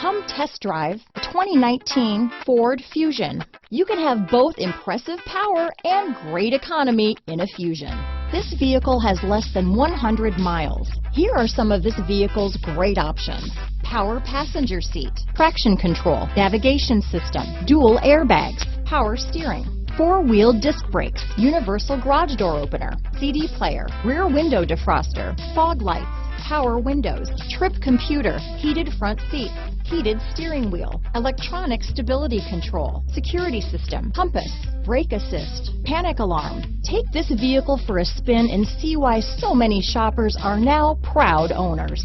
Come test drive the 2019 Ford Fusion. You can have both impressive power and great economy in a Fusion. This vehicle has less than 100 miles. Here are some of this vehicle's great options: power passenger seat, traction control, navigation system, dual airbags, power steering, four-wheel disc brakes, universal garage door opener, CD player, rear window defroster, fog lights, power windows, trip computer, heated front seats, heated steering wheel, electronic stability control, security system, compass, brake assist, panic alarm. Take this vehicle for a spin and see why so many shoppers are now proud owners.